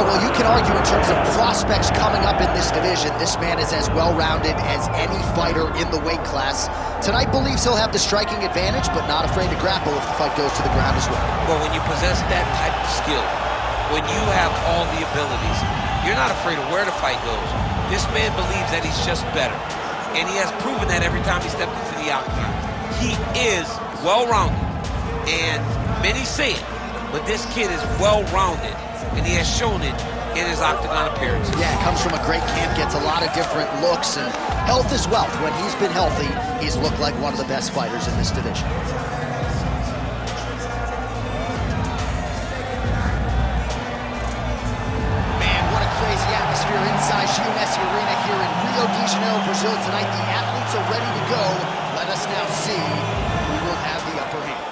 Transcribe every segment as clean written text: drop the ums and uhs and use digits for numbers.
well, you can argue in terms of prospects coming up in this division, this man is as well-rounded as any fighter in the weight class. Tonight believes he'll have the striking advantage, but not afraid to grapple if the fight goes to the ground as well. Well, when you possess that type of skill, when you have all the abilities, you're not afraid of where the fight goes. This man believes that he's just better, and he has proven that every time he stepped into the octagon. He is well-rounded, and many say it, but this kid is well-rounded, and he has shown it in his octagon appearance. Yeah, comes from a great camp, gets a lot of different looks, and health is wealth. When he's been healthy, he's looked like one of the best fighters in this division. Man, what a crazy atmosphere inside UFC Arena here in Rio de Janeiro, Brazil tonight. The athletes are ready to go. Let us now see who will have the upper hand.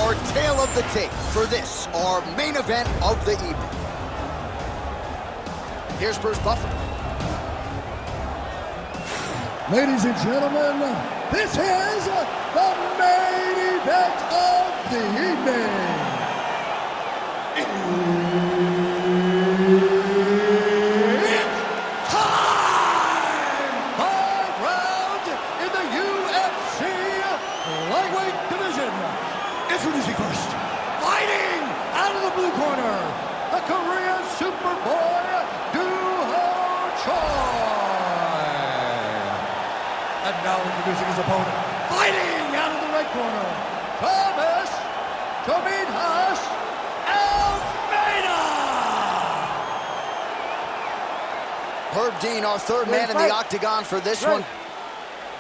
Our tale of the tape for this, our main event of the evening. Here's Bruce Buffer. Ladies and gentlemen, this is the main event of the evening. It's time! 5 rounds in the UFC lightweight division. Introducing first, fighting out of the blue corner, the Korean Superboy, and now introducing his opponent, fighting out of the right corner, Thomas Tominhas Almeida! Herb Dean, our third man in the octagon for this one.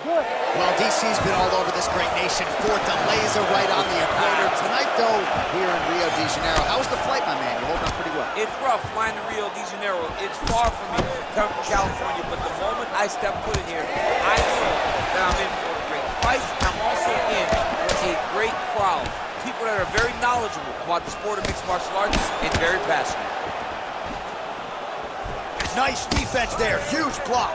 Well, DC's been all over this great nation. Fortaleza laser right on the equator. Tonight, though, here in Rio de Janeiro. How was the flight, my man? You're holding up pretty well. It's rough flying to Rio de Janeiro. It's far from me, coming from California, but the moment I step foot in here, I know that I'm in for a great fight. I'm also in with a great crowd. People that are very knowledgeable about the sport of mixed martial arts and very passionate. Nice defense there. Huge block.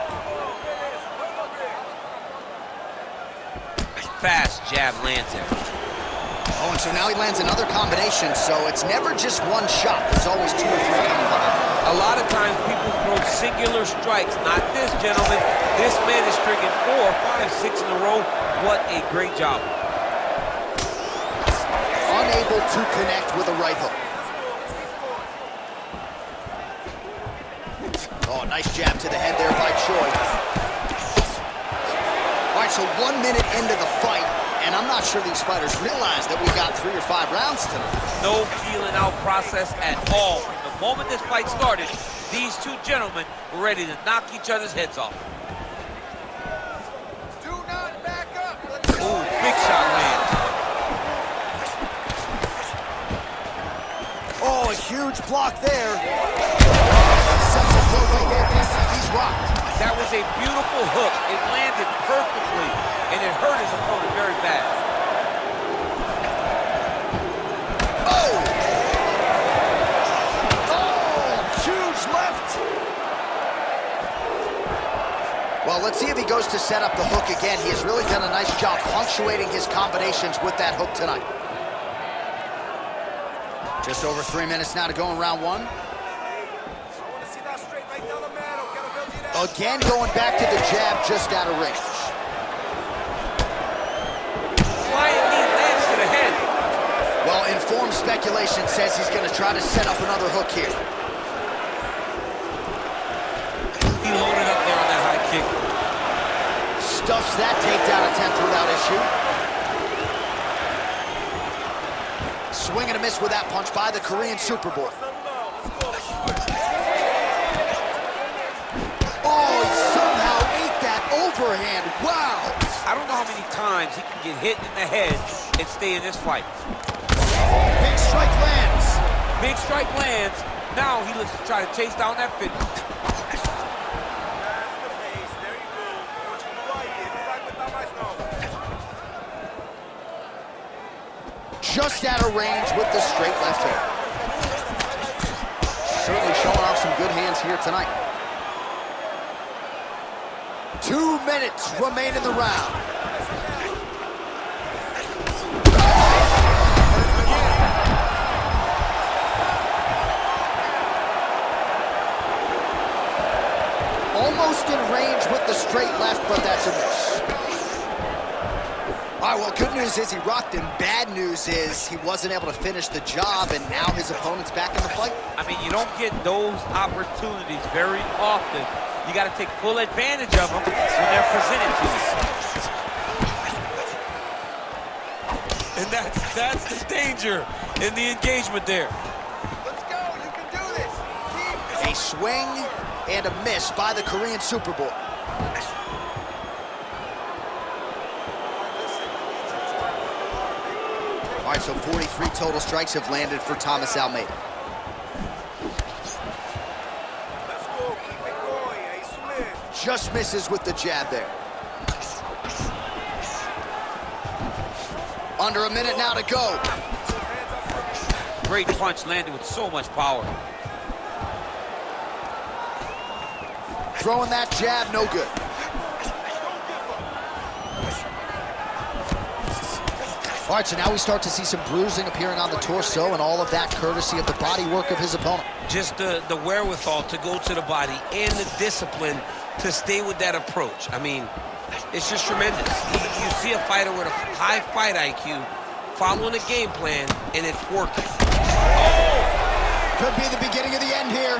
Fast jab lands there. Oh, and so now he lands another combination, so it's never just one shot. There's always 2 or 3 coming behind. A lot of times people throw singular strikes. Not this, gentlemen. This man is striking 4, 5, 6 in a row. What a great job. Unable to connect with a right hook. Oh, nice jab to the head there by Choi. All right, so 1 minute into the fight, and I'm not sure these fighters realize that we got 3 or 5 rounds tonight. No feeling out process at all. From the moment this fight started, these two gentlemen were ready to knock each other's heads off. Do not back up. Ooh, big shot lands. Oh, a huge block there. Sets a hook right there. He's rocked. That was a beautiful hook. It landed perfectly, and it hurt his opponent very bad. Oh! Oh, huge left. Well, let's see if he goes to set up the hook again. He has really done a nice job punctuating his combinations with that hook tonight. Just over 3 minutes now to go in round 1. Again, going back to the jab, just out of range. Flying knee lands to the head. Well, informed speculation says he's going to try to set up another hook here. He loaded up there on that high kick. Stuffs that takedown attempt without issue. Swing and a miss with that punch by the Korean Superboy. Overhand, wow! I don't know how many times he can get hit in the head and stay in this fight. Big strike lands. Big strike lands. Now he looks to try to chase down that finish. Just out of range with the straight left hook. Certainly showing off some good hands here tonight. 2 minutes remain in the round. almost in range with the straight left, but that's a miss. All right, well, good news is he rocked him. Bad news is he wasn't able to finish the job, and now his opponent's back in the fight. I mean, you don't get those opportunities very often. You got to take full advantage of them when they're presented to you. And that's the danger in the engagement there. Let's go, you can do this. A swing and a miss by the Korean Superboy. All right, so 43 total strikes have landed for Thomas Almeida. Let's go, keep it going. Ahí sube. Just misses with the jab there. Under a minute now to go. Great punch landed with so much power. Throwing that jab, no good. All right, so now we start to see some bruising appearing on the torso, and all of that courtesy of the body work of his opponent. Just the wherewithal to go to the body and the discipline to stay with that approach. I mean, it's just tremendous. You see a fighter with a high fight IQ following a game plan, and it's working. Oh! Could be the beginning of the end here.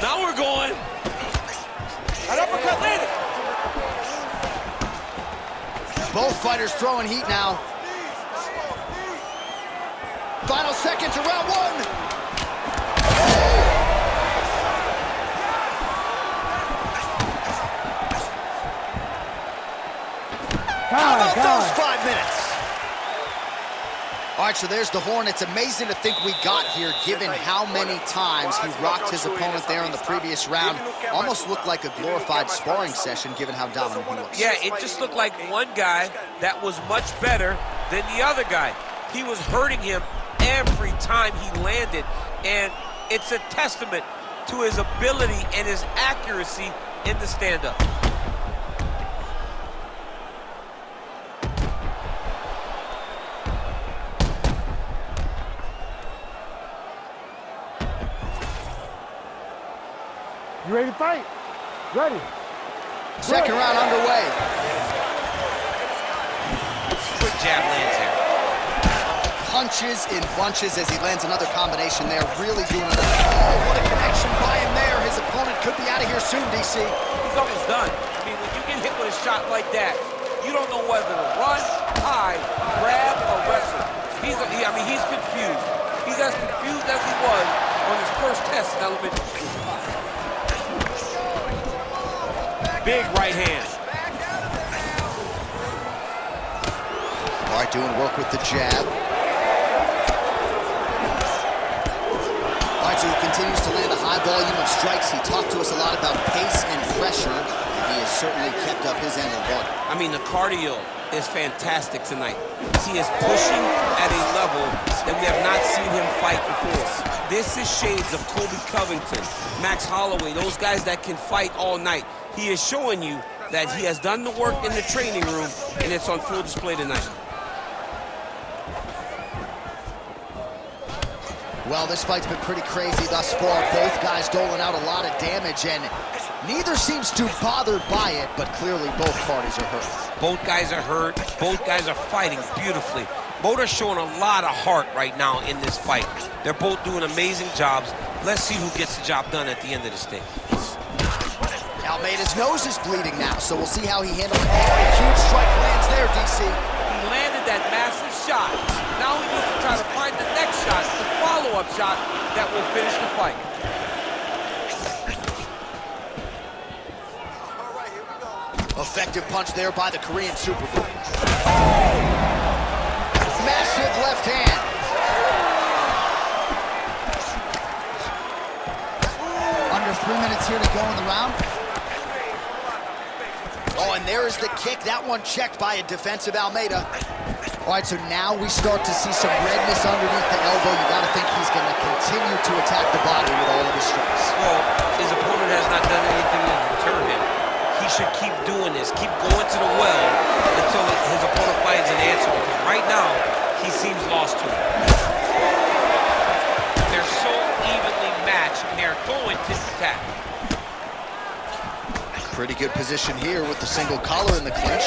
Now we're going. An uppercut landed. Both fighters throwing heat now. Final seconds of round one. How about those 5 minutes? All right, so there's the horn. It's amazing to think we got here, given how many times he rocked his opponent there in the previous round. Almost looked like a glorified sparring session, given how dominant he was. Yeah, it just looked like one guy that was much better than the other guy. He was hurting him every time he landed, and it's a testament to his ability and his accuracy in the stand-up. You ready to fight? Ready. Second round underway. Quick jab lands here. Punches in bunches as he lands another combination there. Really doing it. Oh, what a connection by him there. His opponent could be out of here soon, DC. He's almost done. I mean, when you get hit with a shot like that, you don't know whether to run, hide, grab, or wrestle. He's confused. He's as confused as he was on his first test in elementary school. Big right hand. All right, doing work with the jab. All right, so he continues to land a high volume of strikes. He talked to us a lot about pace and pressure. He has certainly kept up his end of the bargain. I mean, the cardio is fantastic tonight. He is pushing at a level that we have not seen him fight before. This is shades of Colby Covington, Max Holloway, those guys that can fight all night. He is showing you that he has done the work in the training room, and it's on full display tonight. Well, this fight's been pretty crazy thus far. Both guys doling out a lot of damage, and neither seems too bothered by it, but clearly both parties are hurt. Both guys are hurt. Both guys are fighting beautifully. Both are showing a lot of heart right now in this fight. They're both doing amazing jobs. Let's see who gets the job done at the end of this thing. Almeida's nose is bleeding now, so we'll see how he handles it. A huge strike lands there, DC. He landed that massive shot. Now he needs to try to find the next shot, the follow-up shot that will finish the fight. Effective punch there by the Korean Superboy. Massive left hand. Under 3 minutes here to go in the round. Oh, and there is the kick. That one checked by a defensive Almeida. All right, so now we start to see some redness underneath the elbow. You got to think he's going to continue to attack the body with all of his strikes. Well, his opponent has not done anything to deter him. He should keep doing this, keep going to the well until his opponent finds an answer. Because right now, he seems lost to it. They're so evenly matched, and they're going to attack. Pretty good position here with the single collar in the clinch.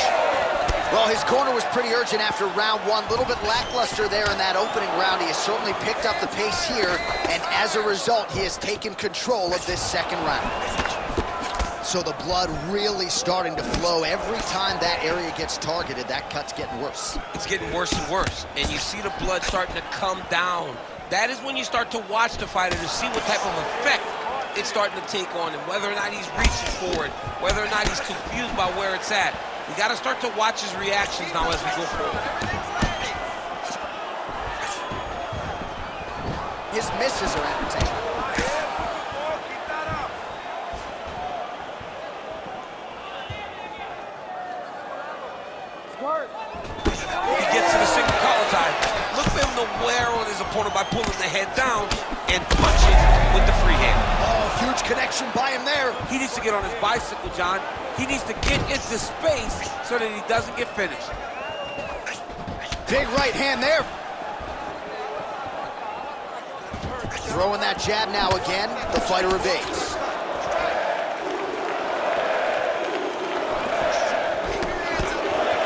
Well, his corner was pretty urgent after round one. A little bit lackluster there in that opening round. He has certainly picked up the pace here, and as a result, he has taken control of this second round. So the blood really starting to flow. Every time that area gets targeted, that cut's getting worse. It's getting worse and worse, and you see the blood starting to come down. That is when you start to watch the fighter to see what type of effect it's starting to take on him, whether or not he's reaching forward, whether or not he's confused by where it's at. We got to start to watch his reactions now as we go forward. His misses are entertaining. He gets to the single collar tie. Look for him to wear on his opponent by pulling the head down and punching with the free hand. Oh, huge connection by him there. He needs to get on his bicycle, John. He needs to get into space so that he doesn't get finished. Big right hand there. Throwing that jab now again. The fighter evades.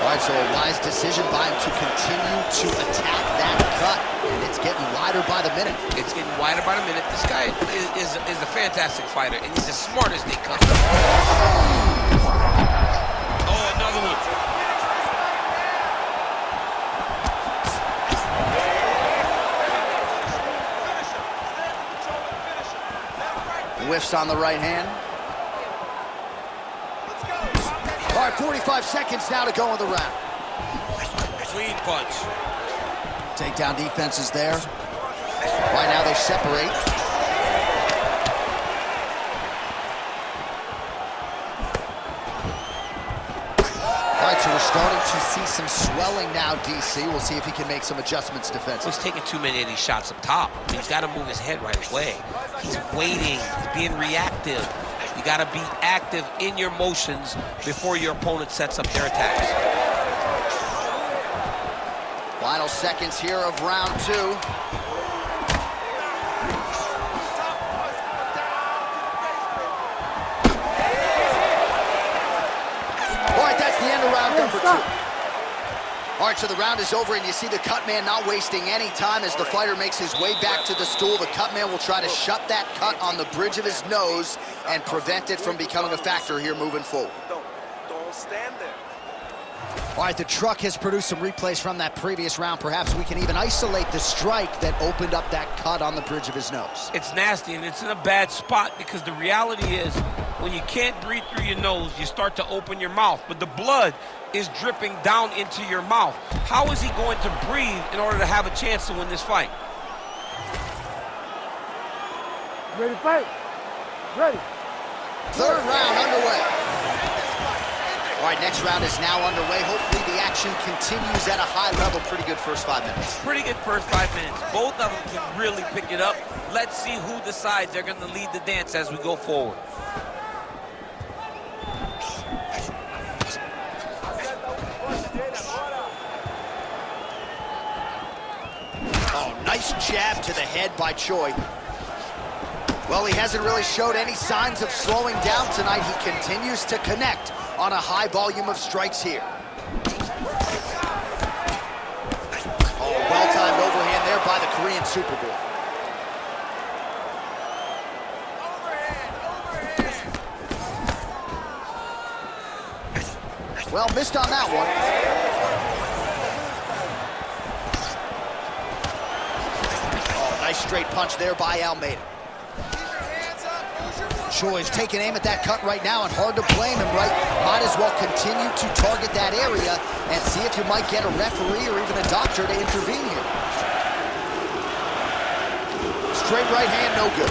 All right, so a wise decision by him to continue to attack that cut. And it's getting wider by the minute. It's getting wider by the minute. This guy is a fantastic fighter, and he's as smart as they come. Oh, another one. Whiffs on the right hand. All right, 45 seconds now to go in the round. Clean punch. Takedown defense is there. Right now they separate. All right, so we're starting to see some swelling now, DC. We'll see if he can make some adjustments defensively. He's taking too many of these shots up top. He's got to move his head right away. He's waiting. He's being reactive. You got to be active in your motions before your opponent sets up their attacks. Final seconds here of round two. All right, that's the end of round number two. All right, so the round is over, and you see the cut man not wasting any time as the fighter makes his way back to the stool. The cut man will try to shut that cut on the bridge of his nose and prevent it from becoming a factor here moving forward. Don't stand there. All right, the truck has produced some replays from that previous round. Perhaps we can even isolate the strike that opened up that cut on the bridge of his nose. It's nasty, and it's in a bad spot because the reality is when you can't breathe through your nose, you start to open your mouth, but the blood is dripping down into your mouth. How is he going to breathe in order to have a chance to win this fight? Ready to fight? Ready. Third round underway. All right, next round is now underway. Hopefully the action continues at a high level. Pretty good first 5 minutes. Pretty good first 5 minutes. Both of them can really pick it up. Let's see who decides they're going to lead the dance as we go forward. Oh, nice jab to the head by Choi. Well, he hasn't really showed any signs of slowing down tonight. He continues to connect on a high volume of strikes here. Oh, well-timed overhand there by the Korean Superboy. Well, missed on that one. Oh, nice straight punch there by Almeida. Choi's taking aim at that cut right now, and hard to blame him, right? Might as well continue to target that area and see if you might get a referee or even a doctor to intervene here. Straight right hand, no good.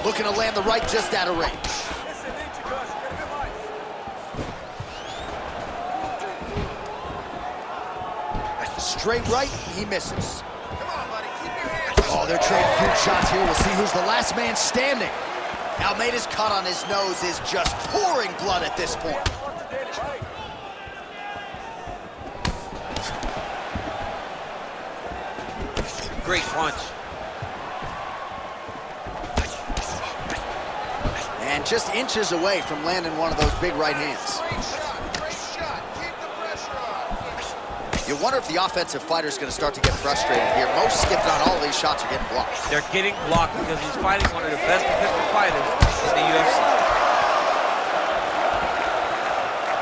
Looking to land the right just out of range. Straight right, he misses. Oh, they're trading huge shots here. We'll see who's the last man standing. Almeida's cut on his nose is just pouring blood at this point. Great punch. and just inches away from landing one of those big right hands. Great shot. Keep the pressure on. You wonder if the offensive fighter is going to start to get frustrated here. Most skipped on all these shots are getting blocked. They're getting blocked because he's fighting one of the best defensive fighters in the UFC.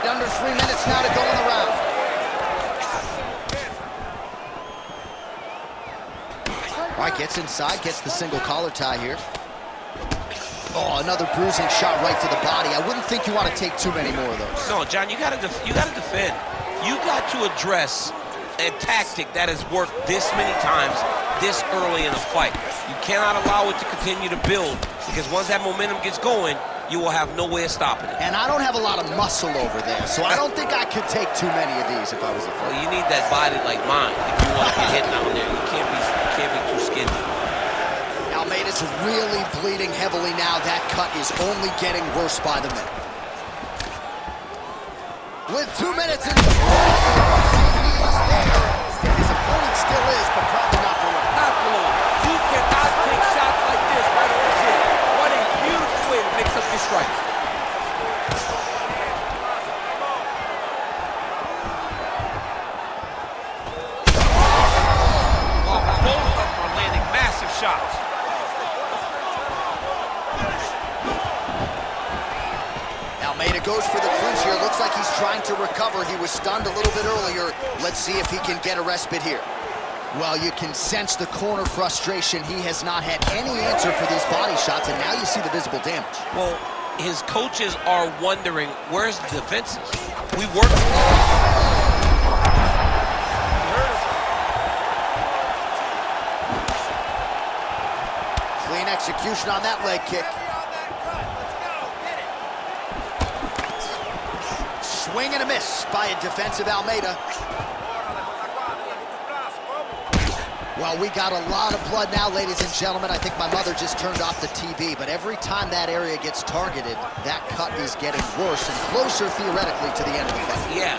Under 3 minutes now to go in the round. All right, gets inside, gets the single collar tie here. Oh, another bruising shot right to the body. I wouldn't think you want to take too many more of those. No, John, you gotta defend. You got to address a tactic that has worked this many times this early in a fight. You cannot allow it to continue to build, because once that momentum gets going, you will have no way of stopping it. And I don't have a lot of muscle over there, so I don't think I could take too many of these if I was a fighter. Well, you need that body like mine if you want to get hit down there. You can't be too skinny. Almeida's really bleeding heavily now. That cut is only getting worse by the minute. With 2 minutes in, he's there. His opponent still is, but probably not for long. Not for long. You cannot take shots like this right at the chin. What a beautiful way to mix up your strikes. Both of them are landing massive shots. Almeida goes for the clinch here. Looks like he's trying to recover. He was stunned a little bit earlier. Let's see if he can get a respite here. Well, you can sense the corner frustration. He has not had any answer for these body shots, and now you see the visible damage. Well, his coaches are wondering, where's the defenses? We worked. Clean execution on that leg kick. Swing and a miss by a defensive Almeida. Well, we got a lot of blood now, ladies and gentlemen. I think my mother just turned off the TV, but every time that area gets targeted, that cut is getting worse and closer, theoretically, to the end of the fight. Yeah.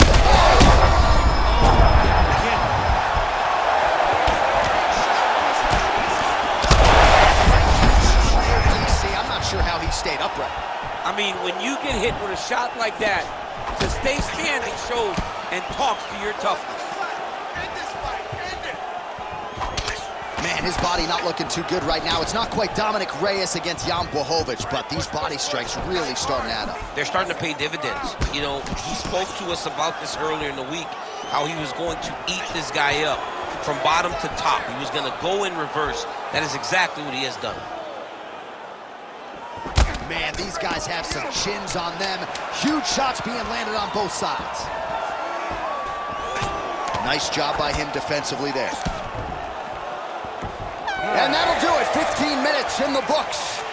I'm not sure how he stayed upright. I mean, when you get hit with a shot like that, to stay standing shows and talks to your toughness. Man, his body not looking too good right now. It's not quite Dominic Reyes against Jan Blachowicz, but these body strikes really starting to add up. They're starting to pay dividends. You know, he spoke to us about this earlier in the week, how he was going to eat this guy up from bottom to top. He was going to go in reverse. That is exactly what he has done. Man, these guys have some chins on them. Huge shots being landed on both sides. Nice job by him defensively there. And that'll do it. 15 minutes in the books.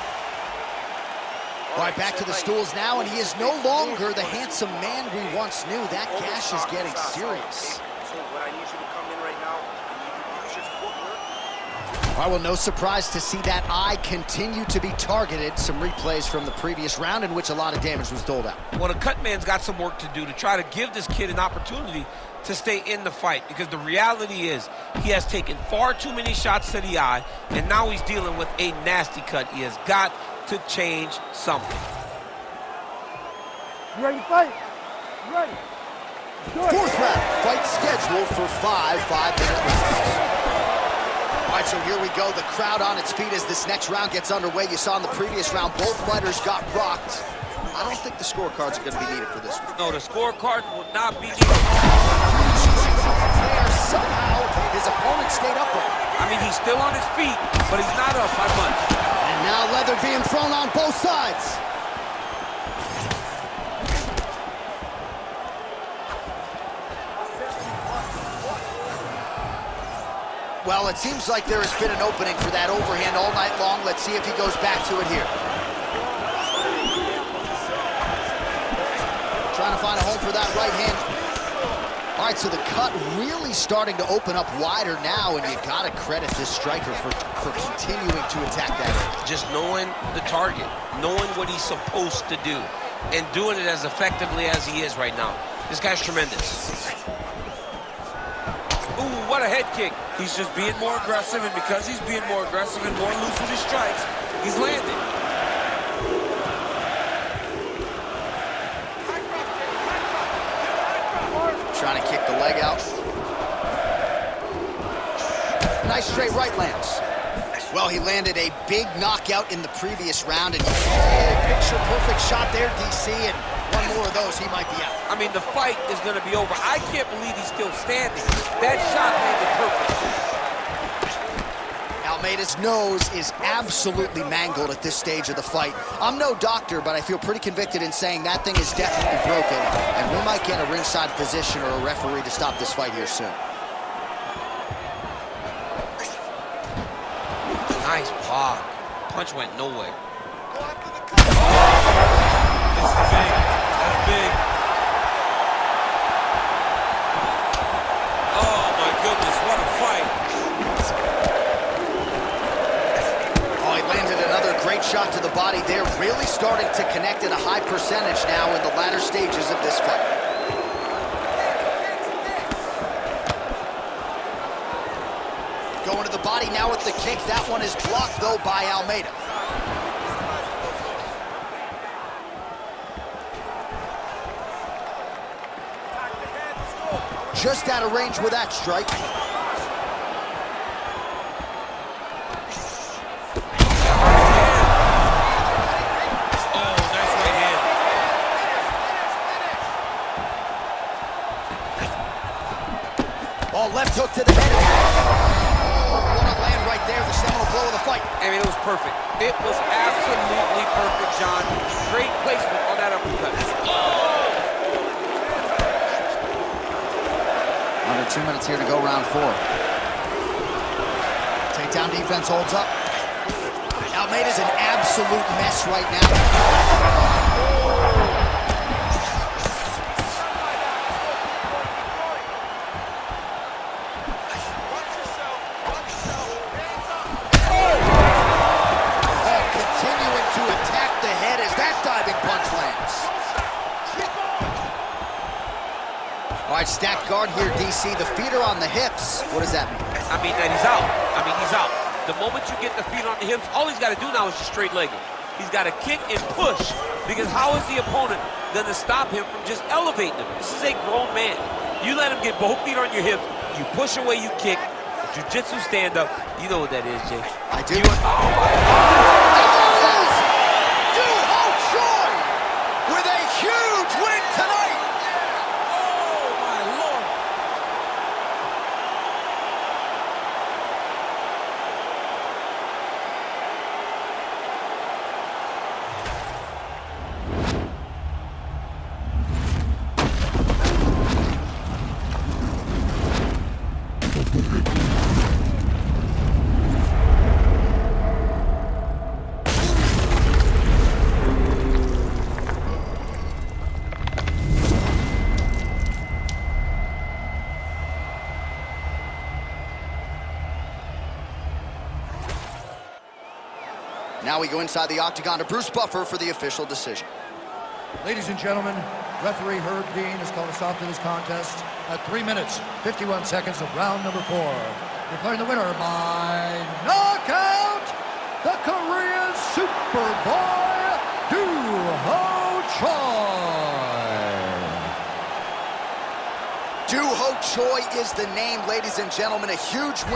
All right, back to the stools now, and he is no longer the handsome man we once knew. That gash is getting serious. So what I need you to come in right now, you use your footwork. All right, well, no surprise to see that eye continue to be targeted. Some replays from the previous round in which a lot of damage was doled out. Well, the cut man's got some work to do to try to give this kid an opportunity to stay in the fight, because the reality is he has taken far too many shots to the eye, and now he's dealing with a nasty cut. He has got to change something. You ready to fight? You ready? Fourth round, fight scheduled for 5-5-minute rounds. All right, so here we go. The crowd on its feet as this next round gets underway. You saw in the previous round, both fighters got rocked. I don't think the scorecards are going to be needed for this one. No, the scorecard will not be needed. There, somehow, his opponent stayed upright. I mean, he's still on his feet, but he's not up by much. And now leather being thrown on both sides. Well, it seems like there has been an opening for that overhand all night long. Let's see if he goes back to it here. Trying to find a home for that right hand. All right, so the cut really starting to open up wider now, and you got to credit this striker for continuing to attack that area. Just knowing the target, knowing what he's supposed to do, and doing it as effectively as he is right now. This guy's tremendous. Ooh, what a head kick. He's just being more aggressive, and because he's being more aggressive and more loose with his strikes, he's landing. Nice straight right lands. Well, he landed a big knockout in the previous round, and picture-perfect shot there, DC, and one more of those, he might be out. I mean, the fight is going to be over. I can't believe he's still standing. That shot landed perfect. Almeida's nose is absolutely mangled at this stage of the fight. I'm no doctor, but I feel pretty convicted in saying that thing is definitely broken, and we might get a ringside physician or a referee to stop this fight here soon. Nice block. Punch went nowhere. This is big. That's big. Oh, my goodness. What a fight. Oh, he landed another great shot to the body there, really starting to connect at a high percentage now in the latter stages of this fight. Going to the body now with the kick. That one is blocked, though, by Almeida. Just out of range with that strike. Oh, nice right hand. Oh, left hook to the head. What a land right there, the seminal blow of the fight. I mean, it was perfect. It was absolutely perfect, John. Great placement on that uppercut. Under 2 minutes here to go, round 4. Takedown defense holds up. Almeida's an absolute mess right now. Continuing to attack the head as that diving punch lands. All right, stacked guard here, DC. The feet are on the hips. What does that mean? I mean, that he's out. I mean, he's out. The moment you get the feet on the hips, all he's got to do now is just straight leg him. He's got to kick and push, because how is the opponent going to stop him from just elevating him? This is a grown man. You let him get both feet on your hips, you push away, you kick, jiu-jitsu stand-up. You know what that is, Jay. I do. Oh, my God. With a huge win tonight. Oh, my Lord. Now we go inside the octagon to Bruce Buffer for the official decision. Ladies and gentlemen, referee Herb Dean has called a stop to this contest at 3 minutes, 51 seconds of round number 4. Declaring the winner by knockout, the Korean Superboy, Doo-Ho Choi. Doo-Ho Choi is the name, ladies and gentlemen. A huge win.